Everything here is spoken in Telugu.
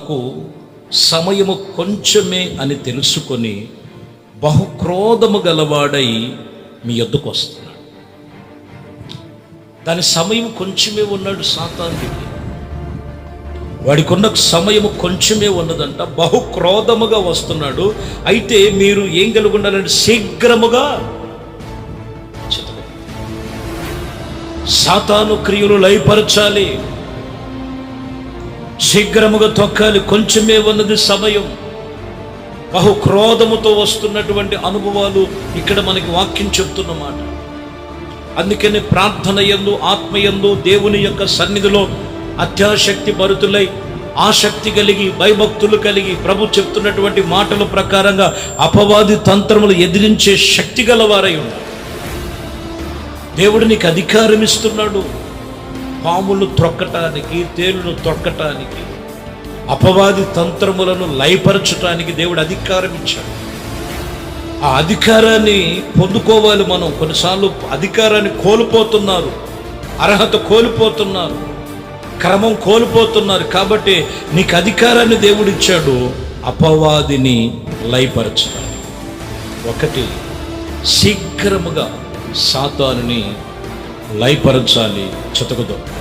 నాకు సమయము కొంచెమే అని తెలుసుకొని బహుక్రోధము గలవాడై మీ యొద్దకు వస్తున్నాడు. దాని సమయం కొంచెమే ఉన్నాడు సాతానుడికి. వాడికి ఉన్న సమయము కొంచెమే ఉన్నదంట. బహుక్రోధముగా వస్తున్నాడు. అయితే మీరు ఏం కలిగి ఉండాలంటే శీఘ్రముగా సాతాను క్రియలు లయపరచాలి, శీఘ్రముగా తొక్కాలి. కొంచెమే ఉన్నది సమయం. బహుక్రోధముతో వస్తున్నటువంటి అనుభవాలు ఇక్కడ మనకి వాక్యం చెప్తున్నమాట. అందుకని ప్రార్థన యందు ఆత్మయందు దేవుని యొక్క సన్నిధిలో అత్యాశక్తి భరితులై ఆసక్తి కలిగి భయభక్తులు కలిగి ప్రభు చెప్తున్నటువంటి మాటల ప్రకారంగా అపవాది తంత్రములు ఎదిరించే శక్తి గలవారై ఉన్నారు. దేవుడు నీకు అధికారం ఇస్తున్నాడు. పాములు త్రొక్కటానికి, తేలును త్రొక్కటానికి, అపవాది తంత్రములను లయపరచటానికి దేవుడు అధికారం ఇచ్చాడు. ఆ అధికారాన్ని పొందుకోవాలి మనం. కొన్నిసార్లు అధికారాన్ని కోల్పోతున్నారు, అర్హత కోల్పోతున్నారు, క్రమం కోల్పోతున్నారు. కాబట్టి నీకు అధికారాన్ని దేవుడిచ్చాడు అపవాదిని లయపరచడానికి. ఒకటి, శీఘ్రముగా సాతానుని లయపరచాలి, చితకదు.